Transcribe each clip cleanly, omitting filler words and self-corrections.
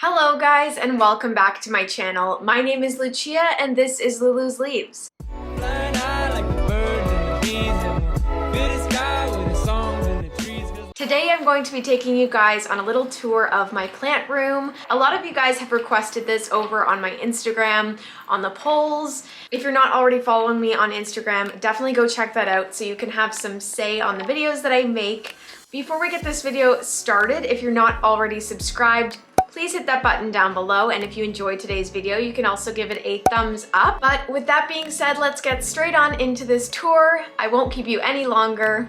Hello guys and welcome back to my channel. My name is Lucia and this is Lulu's Leaves. Today I'm going to be taking you guys on a little tour of my plant room. A lot of you guys have requested this over on my Instagram, on the polls. If you're not already following me on Instagram, definitely go check that out so you can have some say on the videos that I make. Before we get this video started, if you're not already subscribed, please hit that button down below, and if you enjoyed today's video, you can also give it a thumbs up. But with that being said, let's get straight on into this tour. I won't keep you any longer.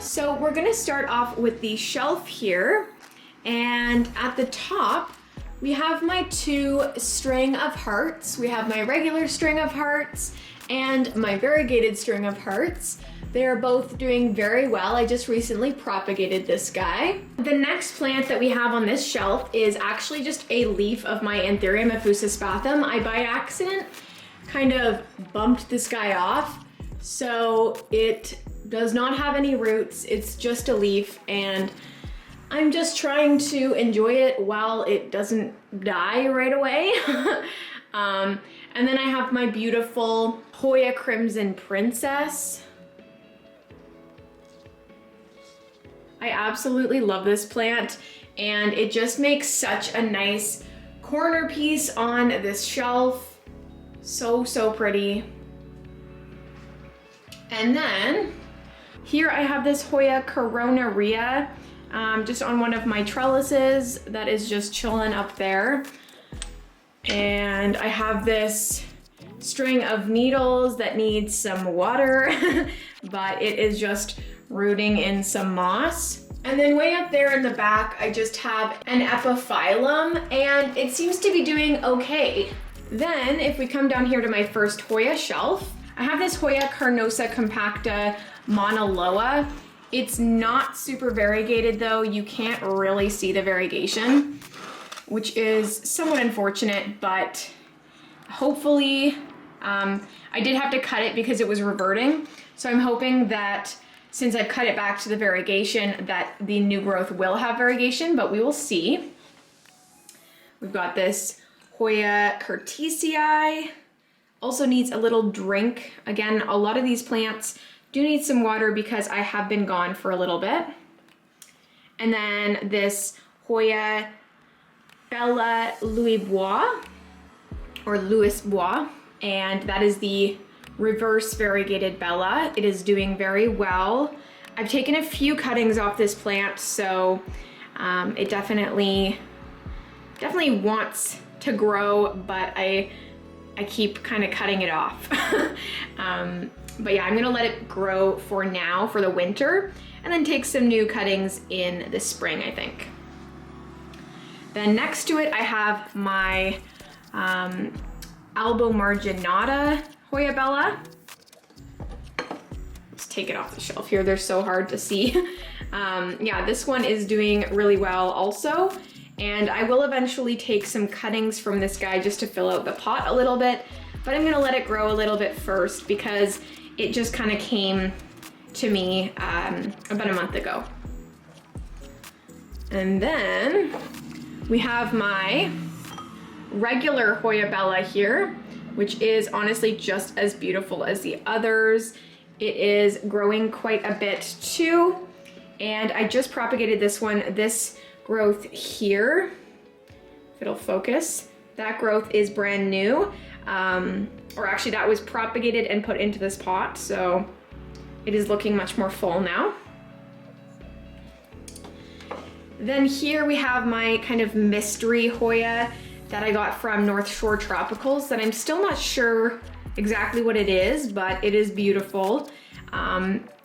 So we're gonna start off with the shelf here, and at the top, we have my two string of hearts. We have my regular string of hearts and my variegated string of hearts. They are both doing very well. I just recently propagated this guy. The next plant that we have on this shelf is actually just a leaf of my Anthurium effusisphathum. I by accident kind of bumped this guy off, so it does not have any roots. It's just a leaf, and I'm just trying to enjoy it while it doesn't die right away. And then I have my beautiful Hoya Crimson Princess. I absolutely love this plant, and it just makes such a nice corner piece on this shelf. So pretty. And then here I have this Hoya Coronaria. Just on one of my trellises that is just chilling up there. And I have this string of needles that needs some water, but it is just rooting in some moss. And then way up there in the back, I just have an epiphyllum, and it seems to be doing okay. Then if we come down here to my first Hoya shelf, I have this Hoya Carnosa Compacta Monoloa. It's not super variegated though. You can't really see the variegation, which is somewhat unfortunate, but hopefully, I did have to cut it because it was reverting. So I'm hoping that since I've cut it back to the variegation, that the new growth will have variegation, but we will see. We've got this Hoya Cartesia. Also needs a little drink. Again, a lot of these plants do need some water because I have been gone for a little bit. And then this Hoya Bella Louis Bois, or Louis Bois, and that is the reverse variegated Bella. It is doing very well. I've taken a few cuttings off this plant, so it definitely wants to grow, but I keep kind of cutting it off. But yeah, I'm gonna let it grow for now, for the winter, and then take some new cuttings in the spring, I think. Then next to it, I have my Albo Marginata Hoya Bella. Let's take it off the shelf here. They're so hard to see. Yeah, this one is doing really well also. And I will eventually take some cuttings from this guy just to fill out the pot a little bit, but I'm gonna let it grow a little bit first because it just kind of came to me about a month ago. And then we have my regular Hoya Bella here, which is honestly just as beautiful as the others. It is growing quite a bit too. And I just propagated this one. This growth here, if it'll focus, that growth is brand new. Or actually that was propagated and put into this pot, so it is looking much more full now. Then here we have my kind of mystery Hoya that I got from North Shore Tropicals that I'm still not sure exactly what it is, but it is beautiful.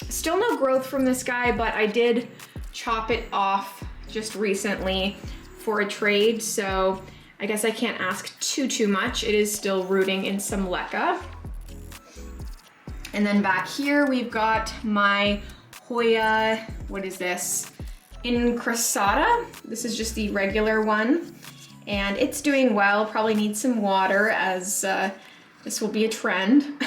Still no growth from this guy, but I did chop it off just recently for a trade, so I guess I can't ask too much. It is still rooting in some leca. And then back here we've got my Hoya, what is this? In Crosata. This is just the regular one. and it's doing well. Probably needs some water, as this will be a trend.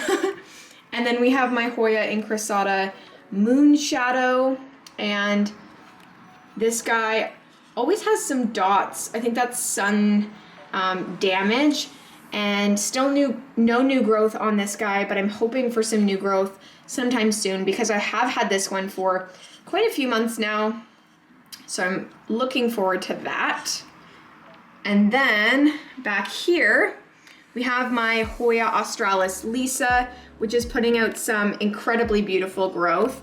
And then we have my Hoya Crosata Moon Shadow, and this guy always has some dots. I think that's sun damage, and still no new growth on this guy, but I'm hoping for some new growth sometime soon because I have had this one for quite a few months now. So I'm looking forward to that. And then back here, we have my Hoya Australis Lisa, which is putting out some incredibly beautiful growth.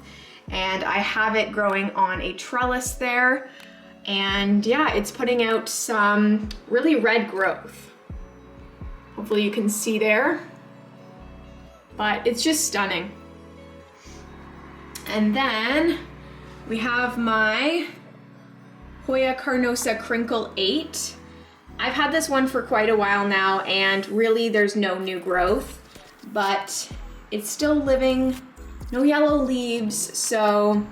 And I have it growing on a trellis there. And yeah, it's putting out some really red growth. Hopefully you can see there, but it's just stunning. And then we have my Hoya Carnosa Crinkle 8. I've had this one for quite a while now, and really there's no new growth, but it's still living, no yellow leaves, so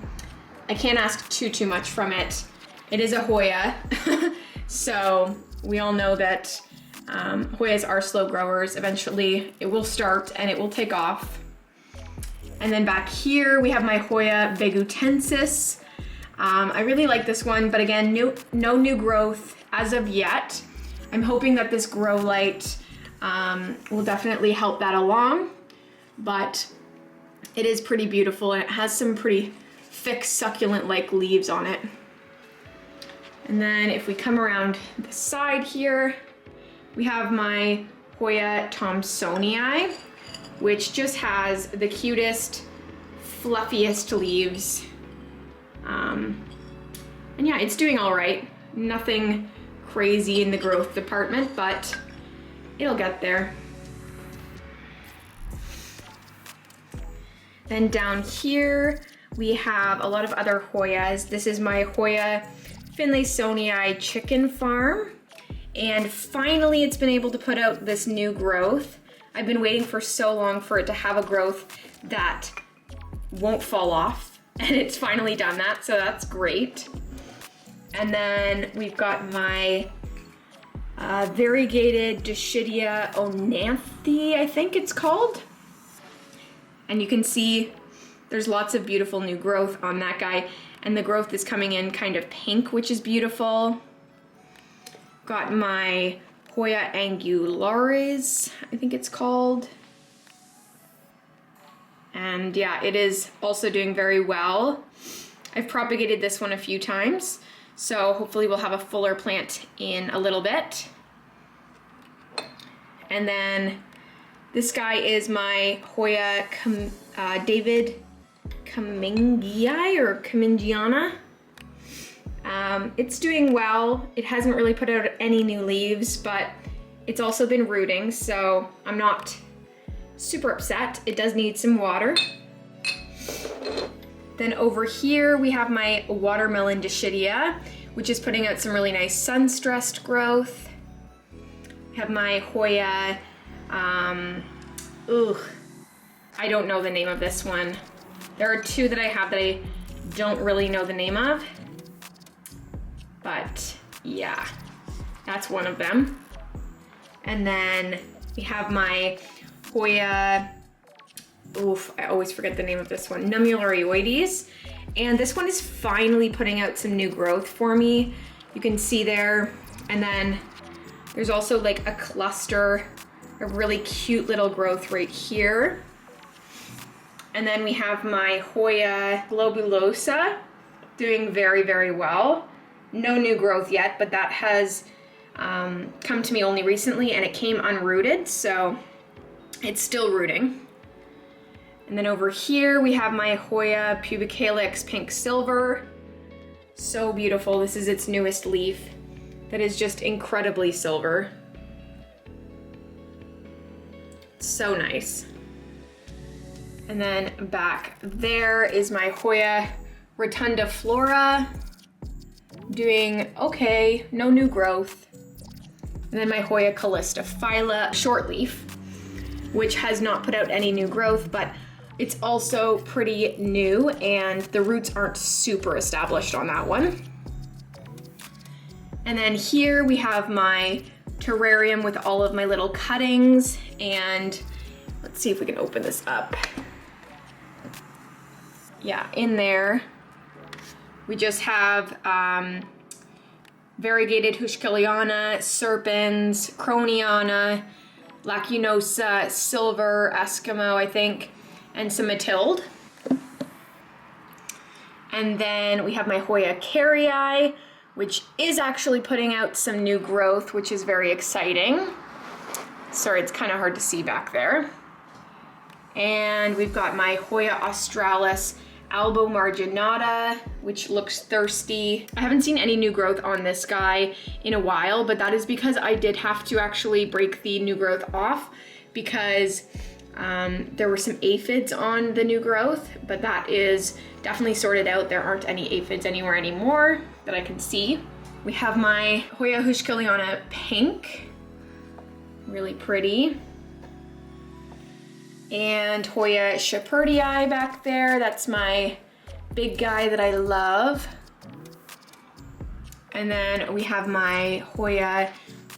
I can't ask too much from it. It is a Hoya, so we all know that Hoyas are slow growers. Eventually it will start and it will take off. And then back here we have my Hoya Vegutensis. I really like this one, but again, no new growth as of yet. I'm hoping that this grow light will definitely help that along, but it is pretty beautiful and it has some pretty thick succulent-like leaves on it. And then if we come around the side here, we have my Hoya Tomsonii, which just has the cutest, fluffiest leaves. And yeah, it's doing all right. Nothing crazy in the growth department, but it'll get there. Then down here, we have a lot of other Hoyas. This is my Hoya Finlaysonii chicken farm. And finally, it's been able to put out this new growth. I've been waiting for so long for it to have a growth that won't fall off, and it's finally done that, so that's great. And then we've got my Variegated Phalaenopsis, I think it's called. And you can see there's lots of beautiful new growth on that guy, and the growth is coming in kind of pink, which is beautiful. Got my Hoya Angularis, I think it's called. And yeah, it is also doing very well. I've propagated this one a few times, so hopefully we'll have a fuller plant in a little bit. And then this guy is my Hoya David Kamingii or Kamingiana. It's doing well. It hasn't really put out any new leaves, but it's also been rooting, so I'm not super upset. It does need some water. Then over here we have my watermelon Dischidia, which is putting out some really nice sun-stressed growth. We have my Hoya, I don't know the name of this one. There are two that I have that I don't really know the name of. But yeah, that's one of them. And then we have my Hoya, I always forget the name of this one, Nummulorioides. And this one is finally putting out some new growth for me. You can see there. And then there's also like a cluster of really cute little growth right here. And then we have my Hoya Lobulosa doing very well. No new growth yet, but that has come to me only recently, and it came unrooted, so it's still rooting. And then over here we have my Hoya Pubicalyx Pink Silver. So beautiful. This is its newest leaf that is just incredibly silver. So nice. And then back there is my Hoya Rotundiflora, doing okay, no new growth. And then my Hoya Callistophylla shortleaf, which has not put out any new growth, but it's also pretty new and the roots aren't super established on that one. And then here we have my terrarium with all of my little cuttings, and let's see if we can open this up. Yeah, in there we just have variegated Huschkeliana, serpens, Croniana, Lachinosa, silver, Eskimo, I think, and some Matilde. And then we have my Hoya Cartesia, which is actually putting out some new growth, which is very exciting. Sorry, it's kind of hard to see back there. And we've got my Hoya Australis Albo Marginata, which looks thirsty. I haven't seen any new growth on this guy in a while, but that is because I did have to actually break the new growth off because there were some aphids on the new growth, but that is definitely sorted out. There aren't any aphids anywhere anymore that I can see. We have my Hoya Huschkeliana Pink, really pretty. And Hoya Shepherdii back there, that's my big guy that I love. And then we have my Hoya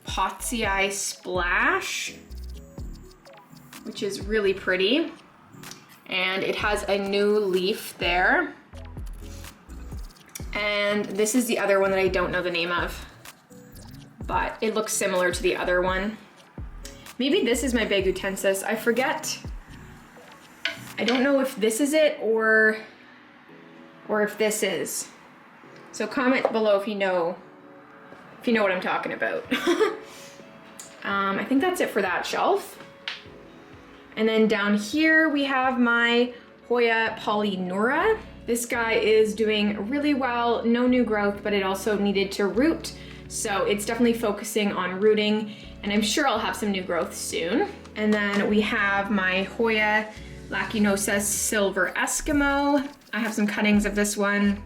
Potsii Splash, which is really pretty. And it has a new leaf there. And this is the other one that I don't know the name of, but it looks similar to the other one. Maybe this is my Begutensis, I forget. I don't know if this is it or if this is. So comment below if you know what I'm talking about. I think that's it for that shelf. And then down here we have my Hoya Polynora. This guy is doing really well, no new growth, but it also needed to root. So it's definitely focusing on rooting, and I'm sure I'll have some new growth soon. And then we have my Hoya Lachinosa Silver Eskimo. I have some cuttings of this one.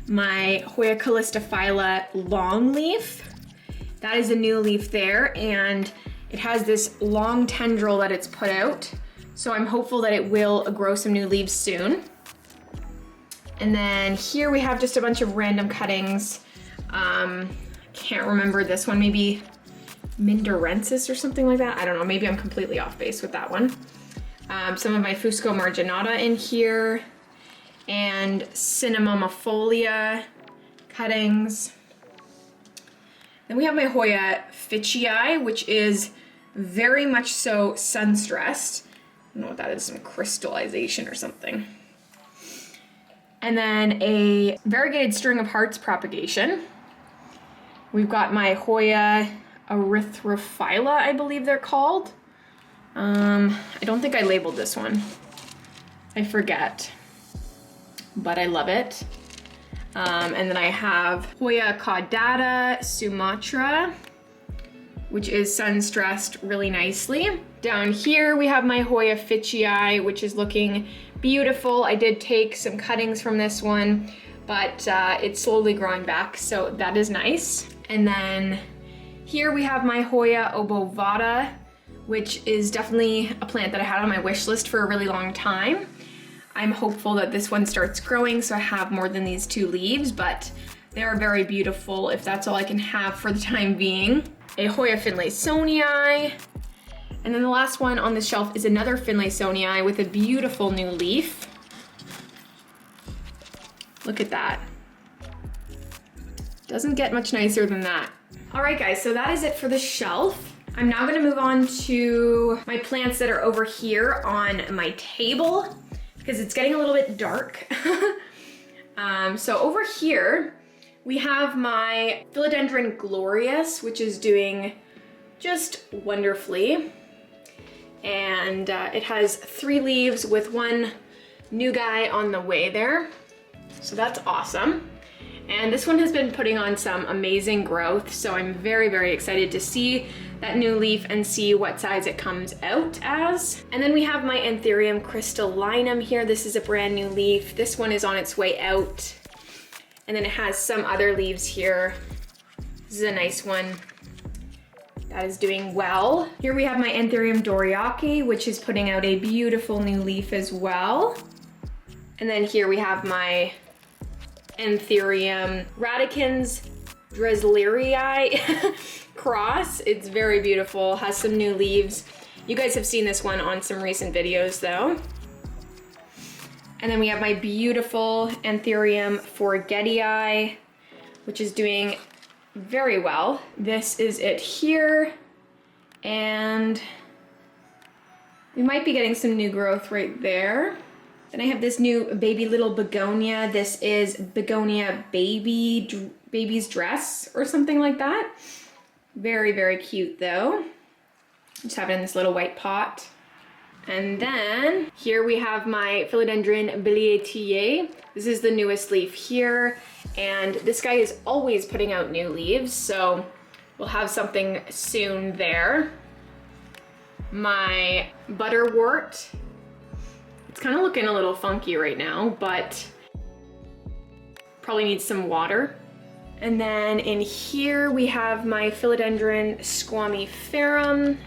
My Hoya Calistophylla Longleaf. That is a new leaf there, and it has this long tendril that it's put out. So I'm hopeful that it will grow some new leaves soon. And then here we have just a bunch of random cuttings. Can't remember this one, maybe Mindorensis or something like that. I don't know, maybe I'm completely off base with that one. Some of my Fusco Marginata in here, and Cinnamomophilia cuttings. Then we have my Hoya Ficii, which is very much so sun-stressed. I don't know what that is, some crystallization or something. And then a variegated string of hearts propagation. We've got my Hoya Erythrophylla, I believe they're called. I don't think I labeled this one. I forget, but I love it. And then I have Hoya Caudata Sumatra, which is sun-stressed really nicely. Down here we have my Hoya Ficii, which is looking beautiful. I did take some cuttings from this one, but it's slowly growing back, so that is nice. And then here we have my Hoya Obovata, which is definitely a plant that I had on my wish list for a really long time. I'm hopeful that this one starts growing so I have more than these two leaves, but they are very beautiful if that's all I can have for the time being. A Hoya Finlaysonii. And then the last one on this shelf is another Finlaysonii with a beautiful new leaf. Look at that. Doesn't get much nicer than that. All right guys, so that is it for the shelf. I'm now gonna move on to my plants that are over here on my table because it's getting a little bit dark. So over here, we have my Philodendron Glorious, which is doing just wonderfully. And it has 3 leaves with one new guy on the way there. So that's awesome. And this one has been putting on some amazing growth, so I'm very, very excited to see that new leaf and see what size it comes out as. And then we have my Anthurium crystallinum here. This is a brand new leaf. This one is on its way out. And then it has some other leaves here. This is a nice one. That is doing well. Here we have my Anthurium doriaci, which is putting out a beautiful new leaf as well. And then here we have my Anthurium radicans, Dresslerii cross. It's very beautiful, has some new leaves. You guys have seen this one on some recent videos though. And then we have my beautiful Anthurium Forgetii, which is doing very well. This is it here. And we might be getting some new growth right there. Then I have this new baby little begonia. This is Begonia Baby's Dress or something like that. Very, very cute though. Just have it in this little white pot. And then here we have my Philodendron Biliate. This is the newest leaf here. And this guy is always putting out new leaves, so we'll have something soon there. My butterwort. It's kind of looking a little funky right now, but probably needs some water. And then in here we have my Philodendron Squamiferum.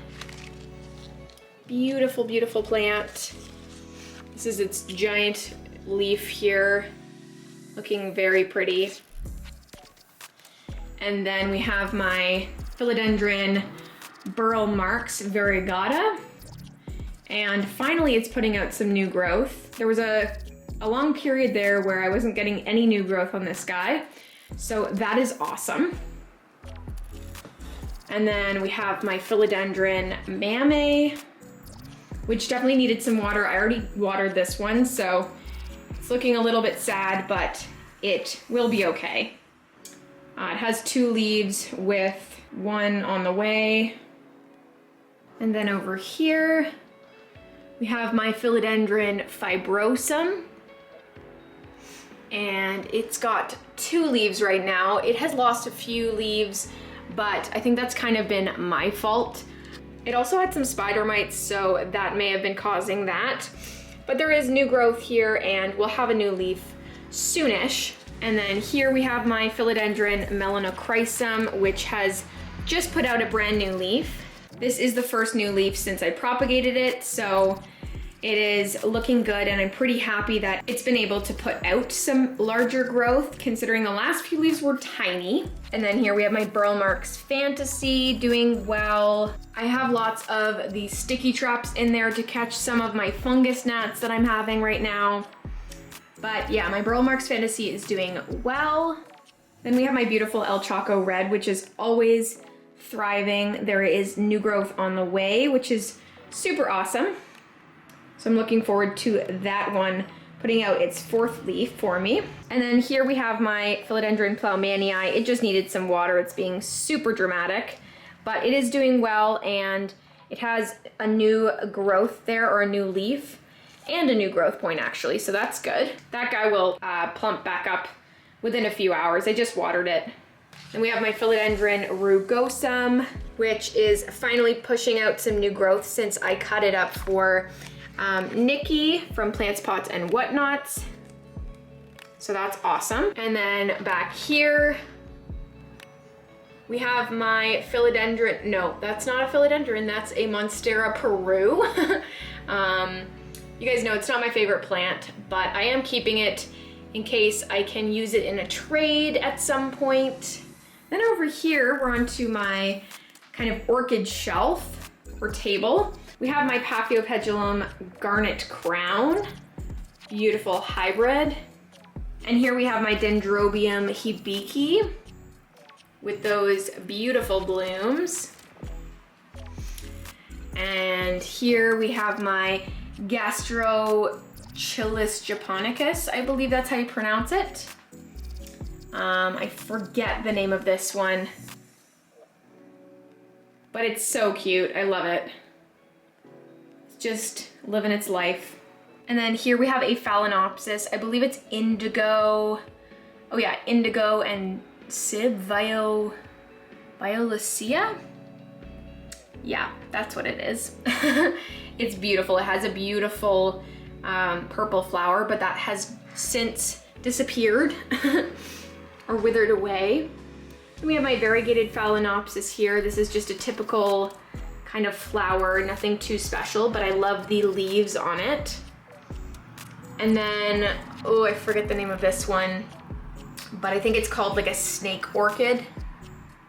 Beautiful, beautiful plant. This is its giant leaf here, looking very pretty. And then we have my Philodendron Burl Marks Variegata. And finally it's putting out some new growth. There was a long period there where I wasn't getting any new growth on this guy. So that is awesome. And then we have my Philodendron Mammy, which definitely needed some water. I already watered this one, so it's looking a little bit sad, but it will be okay. It has 2 leaves with 1 on the way. And then over here, we have my Philodendron Fibrosum. And it's got 2 leaves right now. It has lost a few leaves, but I think that's kind of been my fault. It also had some spider mites, so that may have been causing that. But there is new growth here and we'll have a new leaf soonish. And then here we have my Philodendron Melanochrysum, which has just put out a brand new leaf. This is the first new leaf since I propagated it, so it is looking good and I'm pretty happy that it's been able to put out some larger growth considering the last few leaves were tiny. And then here we have my Burl Marks Fantasy doing well. I have lots of these sticky traps in there to catch some of my fungus gnats that I'm having right now. But yeah, my Burl Marks Fantasy is doing well. Then we have my beautiful El Chaco Red, which is always thriving. There is new growth on the way, which is super awesome. So I'm looking forward to that one putting out its 4th leaf for me. And then here we have my Philodendron Ploumanii. It just needed some water. It's being super dramatic, but it is doing well and it has a new growth there, or a new leaf and a new growth point actually. So that's good. That guy will plump back up within a few hours. I just watered it. And we have my Philodendron Rugosum, which is finally pushing out some new growth since I cut it up for Nikki from Plants, Pots, and Whatnots. So that's awesome. And then back here, we have my Philodendron, no, that's not a Philodendron, that's a Monstera Peru. You guys know it's not my favorite plant, but I am keeping it in case I can use it in a trade at some point. Then over here, we're onto my kind of orchid shelf or table. We have my Paphiopedilum Garnet Crown, beautiful hybrid. And here we have my Dendrobium Hibiki with those beautiful blooms. And here we have my Gastrochilus japonicus, I believe that's how you pronounce it. I forget the name of this one, but it's so cute. I love it. It's just living its life. And then here we have a Phalaenopsis. I believe it's indigo. Oh yeah, indigo and Sib Violacea? Yeah, that's what it is. It's beautiful. It has a beautiful purple flower, but that has since disappeared or withered away. And we have my Variegated Phalaenopsis here. This is just a typical kind of flower, nothing too special, but I love the leaves on it. And then, oh, I forget the name of this one. but I think it's called like a snake orchid.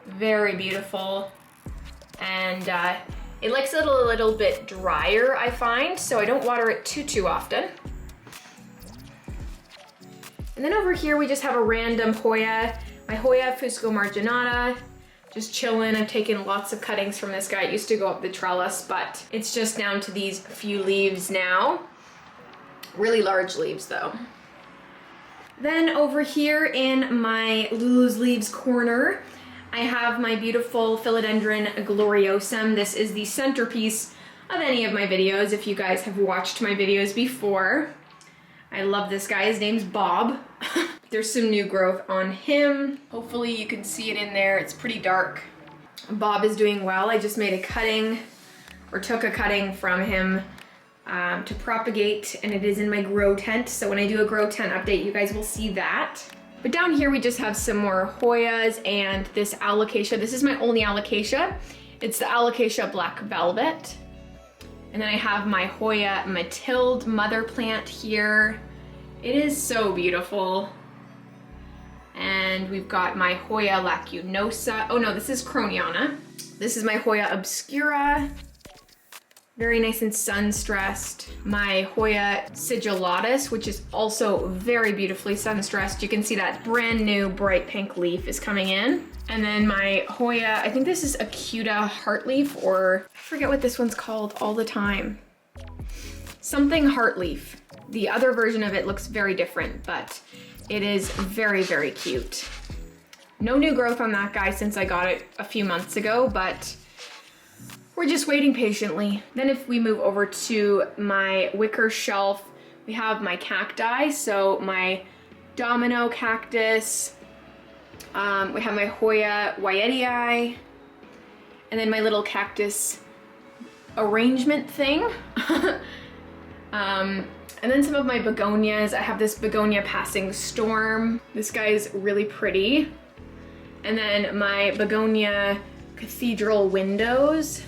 Very beautiful. And it likes it a little bit drier, I find, so I don't water it too often. And then over here we just have a random Hoya, my Hoya Fusco Marginata, just chilling. I've taken lots of cuttings from this guy. It used to go up the trellis, but it's just down to these few leaves now. Really large leaves though. Then over here in my Lulu's Leaves corner, I have my beautiful Philodendron Gloriosum. This is the centerpiece of any of my videos if you guys have watched my videos before. I love this guy. His name's Bob. There's some new growth on him. Hopefully you can see it in there. It's pretty dark. Bob is doing well. I just made a cutting, or took a cutting from him to propagate, and it is in my grow tent. So when I do a grow tent update, you guys will see that. But down here we just have some more Hoyas and this alocasia. This is my only alocasia. It's the alocasia black velvet. And then I have my Hoya Matilde mother plant here. It is so beautiful. And we've got my Hoya Lachinosa. Oh no, this is Croniana. This is my Hoya Obscura. Very nice and sun-stressed. My Hoya Sigillatus, which is also very beautifully sun-stressed. You can see that brand new bright pink leaf is coming in. And then my Hoya, I think this is Acuta Heartleaf, or I forget what this one's called all the time. Something Heartleaf. The other version of it looks very different, but it is very, very cute. No new growth on that guy since I got it a few months ago, but we're just waiting patiently. Then if we move over to my wicker shelf, we have my cacti. So my domino cactus, we have my Hoya Wyetii, and then my little cactus arrangement thing. And then some of my begonias. I have this begonia passing storm. This guy's really pretty. And then my begonia cathedral windows,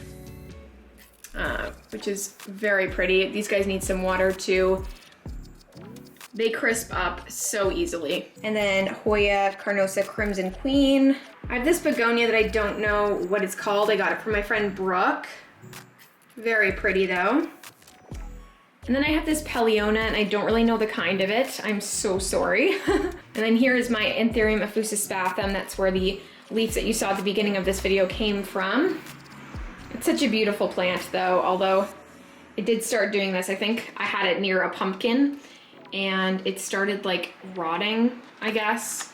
which is very pretty. These guys need some water too. They crisp up so easily. And then Hoya Carnosa Crimson Queen. I have this begonia that I don't know what it's called. I got it from my friend Brooke. Very pretty though. And then I have this Peliona, and I don't really know the kind of it. I'm so sorry. And then here is my Anthurium effusispathem. That's where the leaves that you saw at the beginning of this video came from. It's such a beautiful plant though, although it did start doing this. I think I had it near a pumpkin and it started like rotting, I guess,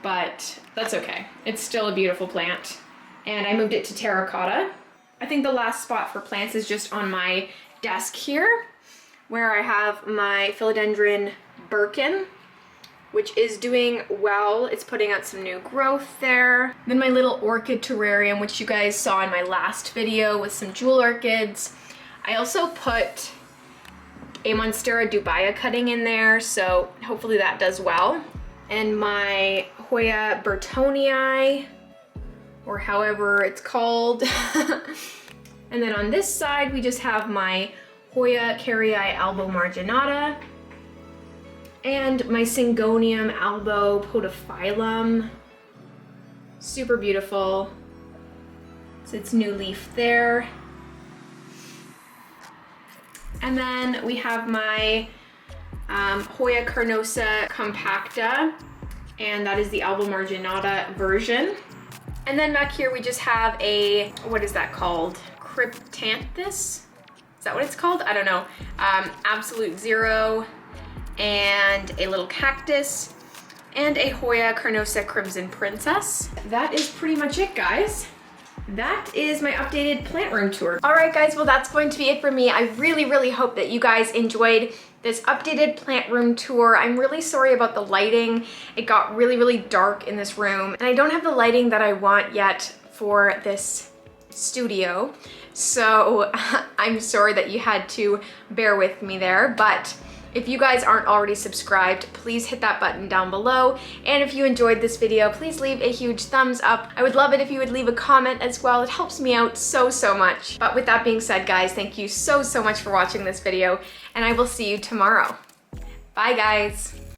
but that's okay. It's still a beautiful plant. And I moved it to terracotta. I think the last spot for plants is just on my desk here, where I have my Philodendron Birkin, which is doing well. It's putting out some new growth there. Then my little orchid terrarium, which you guys saw in my last video with some jewel orchids. I also put a Monstera dubia cutting in there, so hopefully that does well. And my Hoya Burtonii, or however it's called. And then on this side, we just have my Hoya Cartesia Albo Marginata, and my Syngonium Albo Podophyllum. Super beautiful. So it's new leaf there. And then we have my Hoya Carnosa Compacta, and that is the Albo Marginata version. And then back here we just have a, what is that called? Cryptanthus? Is that what it's called? I don't know. Absolute Zero, and a little cactus, and a Hoya Carnosa Crimson Princess. That is pretty much it, guys. That is my updated plant room tour. All right, guys, well, that's going to be it for me. I really, really hope that you guys enjoyed this updated plant room tour. I'm really sorry about the lighting. It got really, really dark in this room, and I don't have the lighting that I want yet for this studio. So I'm sorry that you had to bear with me there, but if you guys aren't already subscribed, please hit that button down below. And if you enjoyed this video, please leave a huge thumbs up. I would love it if you would leave a comment as well. It helps me out so, so much. But with that being said, guys, thank you so, so much for watching this video, and I will see you tomorrow. Bye, guys.